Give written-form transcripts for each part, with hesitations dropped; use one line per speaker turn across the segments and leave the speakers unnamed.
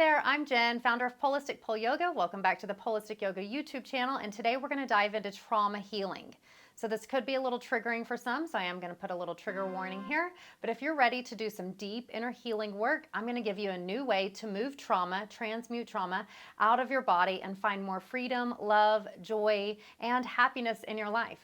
there, I'm Jen, founder of Polistic Pole Yoga. Welcome back to the Polistic Yoga YouTube channel, and today we're going to dive into trauma healing. So this could be a little triggering for some, so I am going to put a little trigger warning here. But if you're ready to do some deep inner healing work, I'm going to give you a new way to move trauma, transmute trauma out of your body and find more freedom, love, joy, and happiness in your life.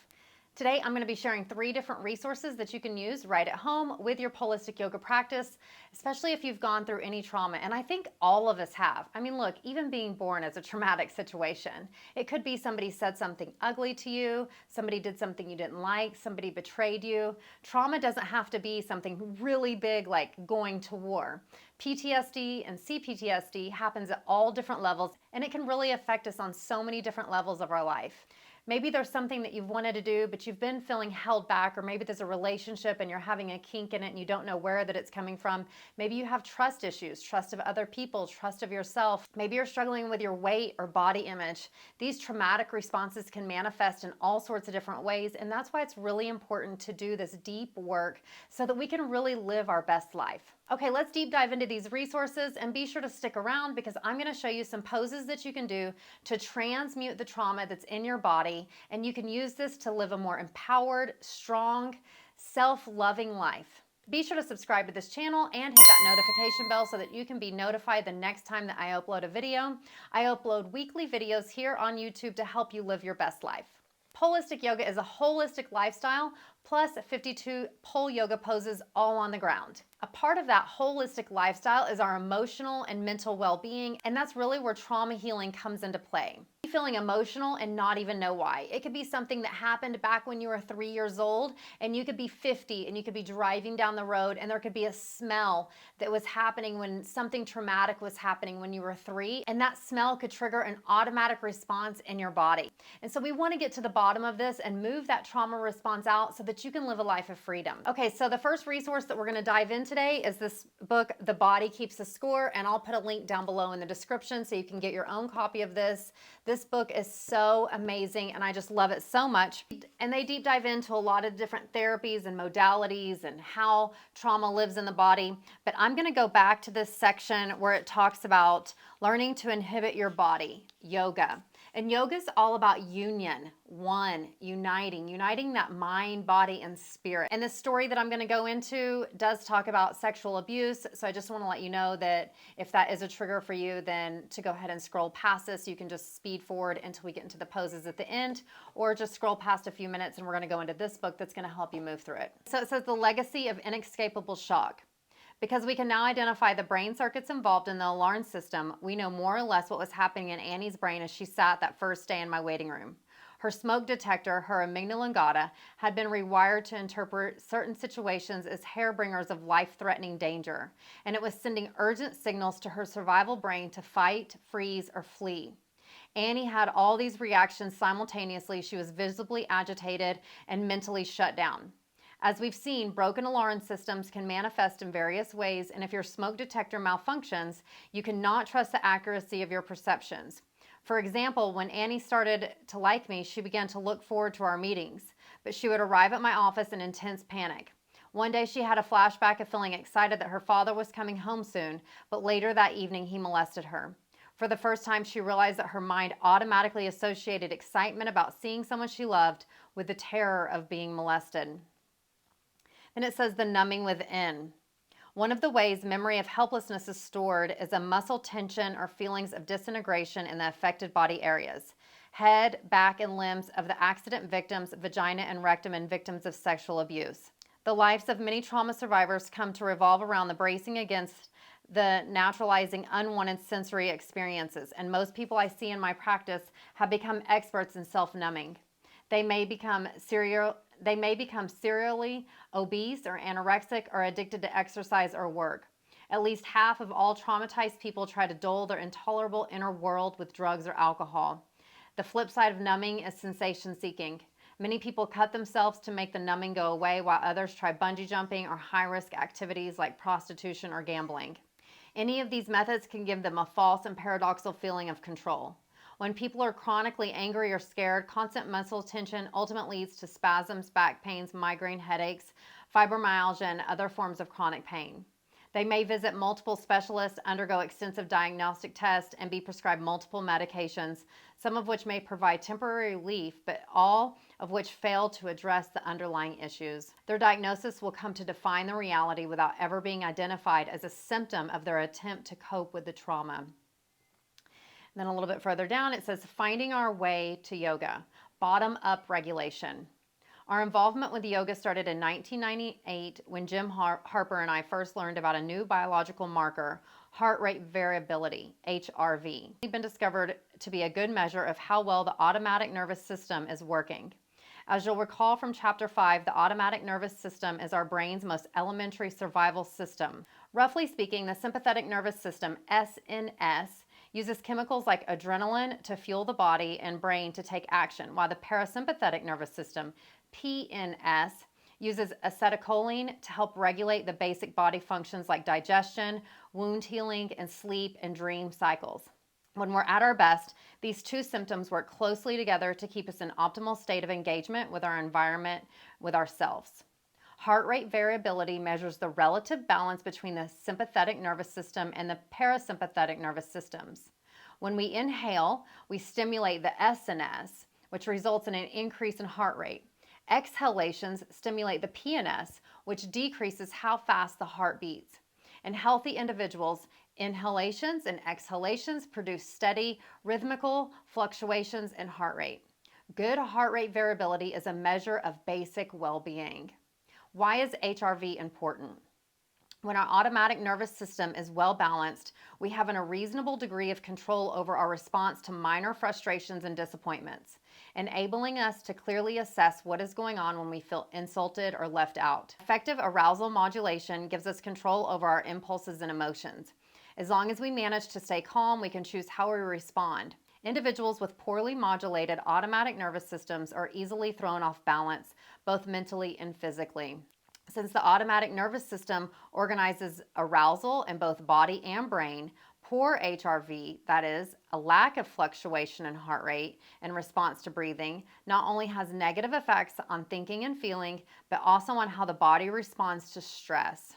Today, I'm going to be sharing 3 different resources that you can use right at home with your Polistic Yoga practice, especially if you've gone through any trauma. And I think all of us have. I mean, look, even being born is a traumatic situation. It could be somebody said something ugly to you, somebody did something you didn't like, somebody betrayed you. Trauma doesn't have to be something really big like going to war. PTSD and CPTSD happens at all different levels, and it can really affect us on so many different levels of our life. Maybe there's something that you've wanted to do, but you've been feeling held back, or maybe there's a relationship and you're having a kink in it and you don't know where that it's coming from. Maybe you have trust issues, trust of other people, trust of yourself. Maybe you're struggling with your weight or body image. These traumatic responses can manifest in all sorts of different ways, and that's why it's really important to do this deep work so that we can really live our best life. Okay, let's deep dive into these resources, and be sure to stick around because I'm going to show you some poses that you can do to transmute the trauma that's in your body, and you can use this to live a more empowered, strong, self-loving life. Be sure to subscribe to this channel and hit that notification bell so that you can be notified the next time that I upload a video. I upload weekly videos here on YouTube to help you live your best life. Polistic yoga is a holistic lifestyle plus 52 pole yoga poses all on the ground. A part of that holistic lifestyle is our emotional and mental well-being, and that's really where trauma healing comes into play. Feeling emotional and not even know why. It could be something that happened back when you were 3 years old, and you could be 50 and you could be driving down the road and there could be a smell that was happening when something traumatic was happening when you were 3, and that smell could trigger an automatic response in your body. And so we want to get to the bottom of this and move that trauma response out so that you can live a life of freedom. Okay, so the first resource that we're going to dive in today is this book, The Body Keeps the Score, and I'll put a link down below in the description so you can get your own copy of this. This book is so amazing and I just love it so much. And they deep dive into a lot of different therapies and modalities and how trauma lives in the body. But I'm going to go back to this section where it talks about learning to inhibit your body, yoga. And yoga is all about union, uniting that mind, body, and spirit. And this story that I'm going to go into does talk about sexual abuse. So I just want to let you know that if that is a trigger for you, then to go ahead and scroll past this. You can just speed forward until we get into the poses at the end, or just scroll past a few minutes and we're going to go into this book that's going to help you move through it. So it says the legacy of inescapable shock. Because we can now identify the brain circuits involved in the alarm system, we know more or less what was happening in Annie's brain as she sat that first day in my waiting room. Her smoke detector, her amygdala lingata, had been rewired to interpret certain situations as harbingers of life-threatening danger, and it was sending urgent signals to her survival brain to fight, freeze, or flee. Annie had all these reactions simultaneously. She was visibly agitated and mentally shut down. As we've seen, broken alarm systems can manifest in various ways, and if your smoke detector malfunctions, you cannot trust the accuracy of your perceptions. For example, when Annie started to like me, she began to look forward to our meetings, but she would arrive at my office in intense panic. One day she had a flashback of feeling excited that her father was coming home soon, but later that evening he molested her. For the first time, she realized that her mind automatically associated excitement about seeing someone she loved with the terror of being molested. Then it says the numbing within. One of the ways memory of helplessness is stored is a muscle tension or feelings of disintegration in the affected body areas. Head, back, and limbs of the accident victims, vagina and rectum, and victims of sexual abuse. The lives of many trauma survivors come to revolve around the bracing against the naturalizing unwanted sensory experiences, and most people I see in my practice have become experts in self-numbing. They may become serially obese or anorexic or addicted to exercise or work. At least half of all traumatized people try to dull their intolerable inner world with drugs or alcohol. The flip side of numbing is sensation seeking. Many people cut themselves to make the numbing go away, while others try bungee jumping or high-risk activities like prostitution or gambling. Any of these methods can give them a false and paradoxical feeling of control. When people are chronically angry or scared, constant muscle tension ultimately leads to spasms, back pains, migraine headaches, fibromyalgia, and other forms of chronic pain. They may visit multiple specialists, undergo extensive diagnostic tests, and be prescribed multiple medications, some of which may provide temporary relief, but all of which fail to address the underlying issues. Their diagnosis will come to define the reality without ever being identified as a symptom of their attempt to cope with the trauma. And then a little bit further down, it says, finding our way to yoga, bottom-up regulation. Our involvement with yoga started in 1998 when Jim Harper and I first learned about a new biological marker, heart rate variability, HRV. It's been discovered to be a good measure of how well the automatic nervous system is working. As you'll recall from Chapter 5, the automatic nervous system is our brain's most elementary survival system. Roughly speaking, the sympathetic nervous system, SNS, uses chemicals like adrenaline to fuel the body and brain to take action, while the parasympathetic nervous system, PNS, uses acetylcholine to help regulate the basic body functions like digestion, wound healing, and sleep and dream cycles. When we're at our best, these two symptoms work closely together to keep us in optimal state of engagement with our environment, with ourselves. Heart rate variability measures the relative balance between the sympathetic nervous system and the parasympathetic nervous systems. When we inhale, we stimulate the SNS, which results in an increase in heart rate. Exhalations stimulate the PNS, which decreases how fast the heart beats. In healthy individuals, inhalations and exhalations produce steady, rhythmical fluctuations in heart rate. Good heart rate variability is a measure of basic well-being. Why is HRV important? When our automatic nervous system is well balanced, we have a reasonable degree of control over our response to minor frustrations and disappointments, enabling us to clearly assess what is going on when we feel insulted or left out. Effective arousal modulation gives us control over our impulses and emotions. As long as we manage to stay calm, we can choose how we respond. Individuals with poorly modulated automatic nervous systems are easily thrown off balance, both mentally and physically. Since the automatic nervous system organizes arousal in both body and brain, poor HRV, that is, a lack of fluctuation in heart rate in response to breathing, not only has negative effects on thinking and feeling, but also on how the body responds to stress.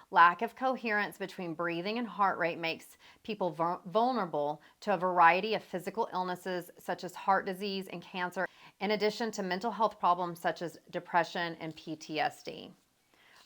Lack of coherence between breathing and heart rate makes people vulnerable to a variety of physical illnesses such as heart disease and cancer, in addition to mental health problems such as depression and PTSD.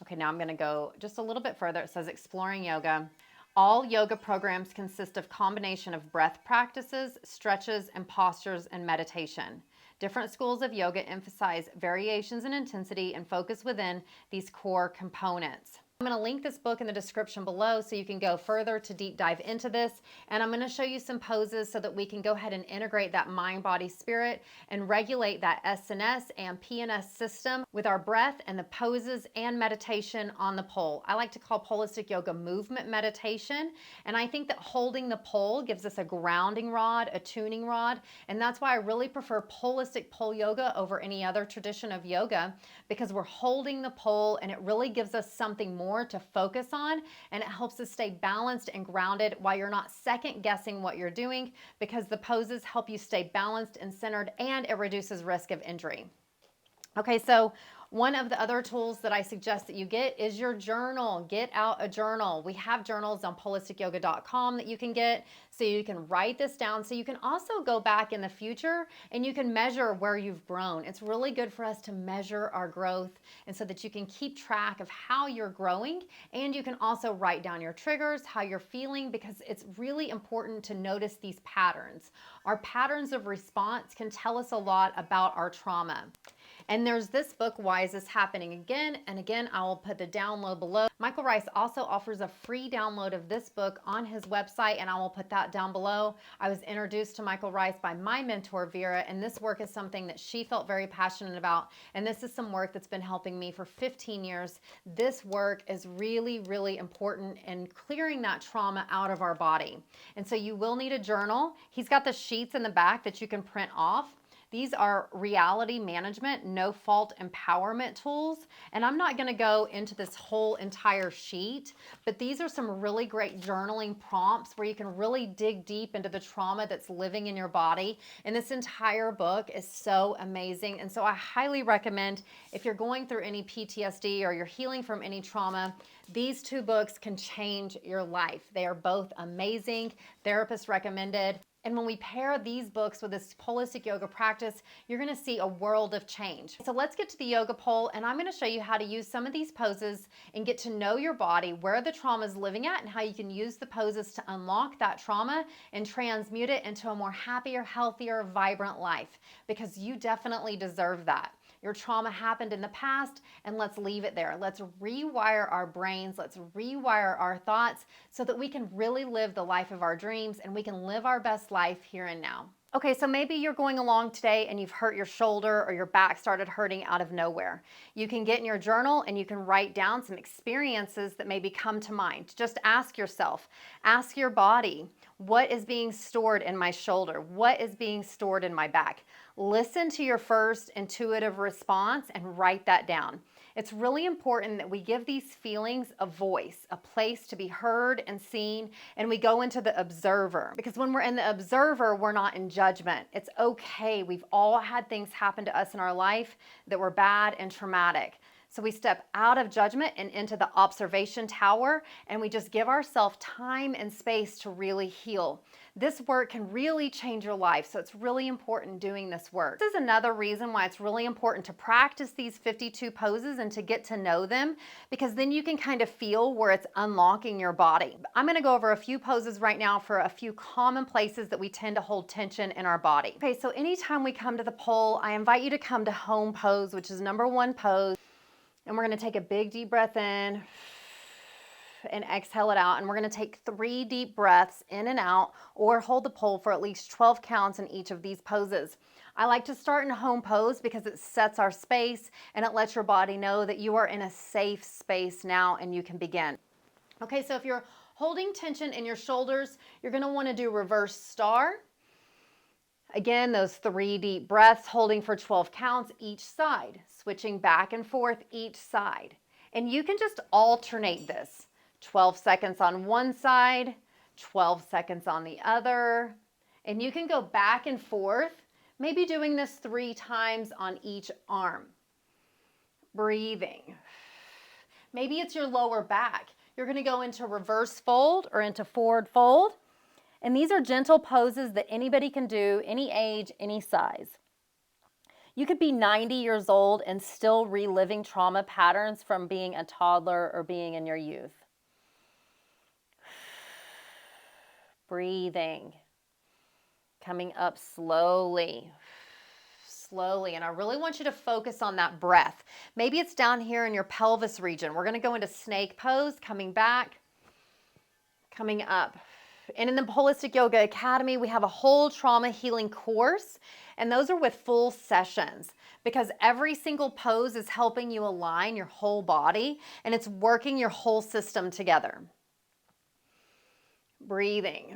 Okay, now I'm going to go just a little bit further. It says exploring yoga. All yoga programs consist of combination of breath practices, stretches, and postures and meditation. Different schools of yoga emphasize variations in intensity and focus within these core components. I'm going to link this book in the description below so you can go further to deep dive into this. And I'm going to show you some poses so that we can go ahead and integrate that mind, body, spirit and regulate that SNS and PNS system with our breath and the poses and meditation on the pole. I like to call Polistic Yoga movement meditation. And I think that holding the pole gives us a grounding rod, a tuning rod. And that's why I really prefer Polistic Pole Yoga over any other tradition of yoga, because we're holding the pole and it really gives us something more to focus on, and it helps us stay balanced and grounded while you're not second guessing what you're doing, because the poses help you stay balanced and centered, and it reduces risk of injury. Okay, so one of the other tools that I suggest that you get is your journal. Get out a journal. We have journals on polisticyoga.com that you can get, so you can write this down, so you can also go back in the future and you can measure where you've grown. It's really good for us to measure our growth, and so that you can keep track of how you're growing, and you can also write down your triggers, how you're feeling, because it's really important to notice these patterns. Our patterns of response can tell us a lot about our trauma. And there's this book, Why Is This Happening Again? And again, I will put the download below. Michael Rice also offers a free download of this book on his website, and I will put that down below. I was introduced to Michael Rice by my mentor, Vera, and this work is something that she felt very passionate about. And this is some work that's been helping me for 15 years. This work is really, really important in clearing that trauma out of our body. And so you will need a journal. He's got the sheets in the back that you can print off. These are reality management, no fault empowerment tools. And I'm not going to go into this whole entire sheet, but these are some really great journaling prompts where you can really dig deep into the trauma that's living in your body. And this entire book is so amazing. And so I highly recommend, if you're going through any PTSD or you're healing from any trauma, these two books can change your life. They are both amazing, therapist recommended. And when we pair these books with this holistic yoga practice, you're going to see a world of change. So let's get to the yoga pole, and I'm going to show you how to use some of these poses and get to know your body, where the trauma is living at, and how you can use the poses to unlock that trauma and transmute it into a more happier, healthier, vibrant life, because you definitely deserve that. Your trauma happened in the past, and let's leave it there. Let's rewire our brains. Let's rewire our thoughts so that we can really live the life of our dreams and we can live our best life here and now. Okay, so maybe you're going along today and you've hurt your shoulder or your back started hurting out of nowhere. You can get in your journal and you can write down some experiences that maybe come to mind. Just ask yourself, ask your body, what is being stored in my shoulder? What is being stored in my back? Listen to your first intuitive response and write that down. It's really important that we give these feelings a voice, a place to be heard and seen, and we go into the observer. Because when we're in the observer, we're not in judgment. It's okay. We've all had things happen to us in our life that were bad and traumatic. So we step out of judgment and into the observation tower, and we just give ourselves time and space to really heal. This work can really change your life, so it's really important doing this work. This is another reason why it's really important to practice these 52 poses and to get to know them, because then you can kind of feel where it's unlocking your body. I'm going to go over a few poses right now for a few common places that we tend to hold tension in our body. Okay, so anytime we come to the pole, I invite you to come to home pose, which is number 1 pose. And we're going to take a big deep breath in and exhale it out. And we're going to take 3 deep breaths in and out, or hold the pole for at least 12 counts in each of these poses. I like to start in home pose because it sets our space and it lets your body know that you are in a safe space now and you can begin. Okay, so if you're holding tension in your shoulders, you're going to want to do reverse star. Again, those 3 deep breaths, holding for 12 counts each side, switching back and forth each side. And you can just alternate this. 12 seconds on one side, 12 seconds on the other. And you can go back and forth, maybe doing this 3 times on each arm. Breathing. Maybe it's your lower back. You're going to go into reverse fold or into forward fold. And these are gentle poses that anybody can do, any age, any size. You could be 90 years old and still reliving trauma patterns from being a toddler or being in your youth. Breathing. Coming up slowly. Slowly. And I really want you to focus on that breath. Maybe it's down here in your pelvis region. We're going to go into snake pose, coming back, coming up. And in the Polistic Yoga Academy, we have a whole trauma healing course, and those are with full sessions, because every single pose is helping you align your whole body, and it's working your whole system together. Breathing.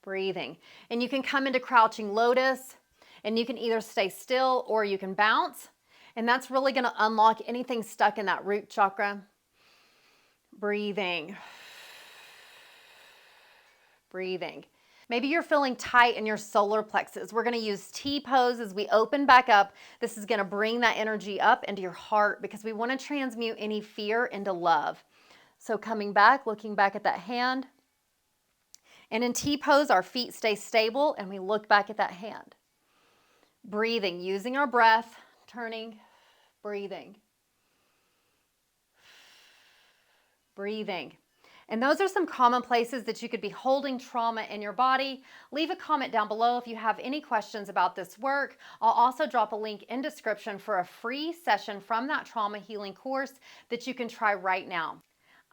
Breathing. And you can come into crouching lotus, and you can either stay still or you can bounce, and that's really going to unlock anything stuck in that root chakra. Breathing. Breathing. Maybe you're feeling tight in your solar plexus. We're going to use T pose as we open back up. This is going to bring that energy up into your heart, because we want to transmute any fear into love. So coming back, looking back at that hand. And in T pose, our feet stay stable and we look back at that hand. Breathing, using our breath, turning, breathing. Breathing. And those are some common places that you could be holding trauma in your body. Leave a comment down below if you have any questions about this work. I'll also drop a link in description for a free session from that trauma healing course that you can try right now.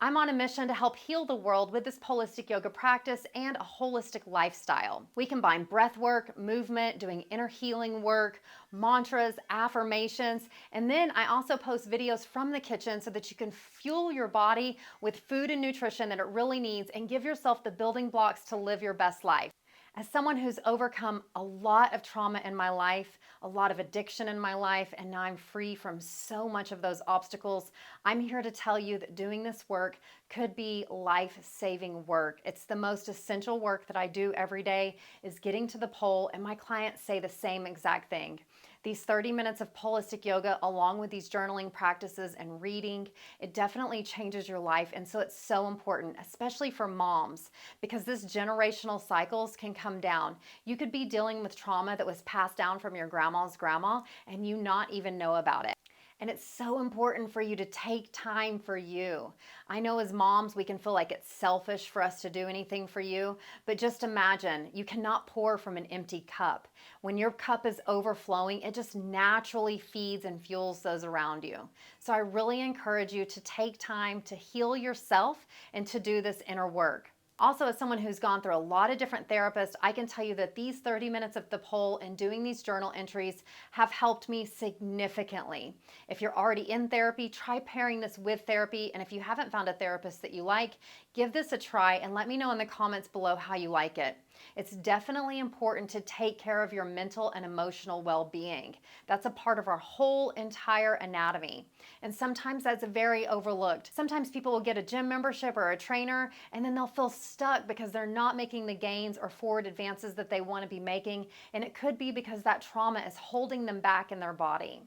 I'm on a mission to help heal the world with this holistic yoga practice and a holistic lifestyle. We combine breath work, movement, doing inner healing work, mantras, affirmations, and then I also post videos from the kitchen so that you can fuel your body with food and nutrition that it really needs and give yourself the building blocks to live your best life. As someone who's overcome a lot of trauma in my life, a lot of addiction in my life, and now I'm free from so much of those obstacles, I'm here to tell you that doing this work could be life-saving work. It's the most essential work that I do every day is getting to the pole, and my clients say the same exact thing. These 30 minutes of Polistic Yoga, along with these journaling practices and reading, it definitely changes your life. And so it's so important, especially for moms, because this generational cycles can come down. You could be dealing with trauma that was passed down from your grandma's grandma and you not even know about it. And it's so important for you to take time for you. I know as moms, we can feel like it's selfish for us to do anything for you, but just imagine, you cannot pour from an empty cup. When your cup is overflowing, it just naturally feeds and fuels those around you. So I really encourage you to take time to heal yourself and to do this inner work. Also, as someone who's gone through a lot of different therapists, I can tell you that these 30 minutes of the pole and doing these journal entries have helped me significantly. If you're already in therapy, try pairing this with therapy. And if you haven't found a therapist that you like, give this a try and let me know in the comments below how you like it. It's definitely important to take care of your mental and emotional well-being. That's a part of our whole entire anatomy. And sometimes that's very overlooked. Sometimes people will get a gym membership or a trainer, and then they'll feel stuck because they're not making the gains or forward advances that they want to be making. And it could be because that trauma is holding them back in their body.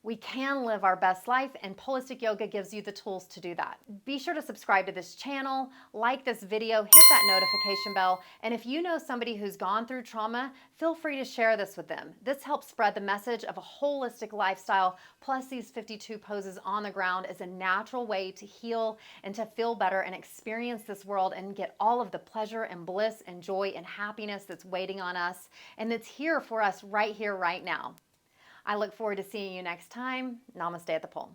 We can live our best life, and Polistic Yoga gives you the tools to do that. Be sure to subscribe to this channel, like this video, hit that notification bell, and if you know somebody who's gone through trauma, feel free to share this with them. This helps spread the message of a holistic lifestyle, plus these 52 poses on the ground is a natural way to heal and to feel better and experience this world and get all of the pleasure and bliss and joy and happiness that's waiting on us, and that's here for us right here, right now. I look forward to seeing you next time. Namaste at the pole.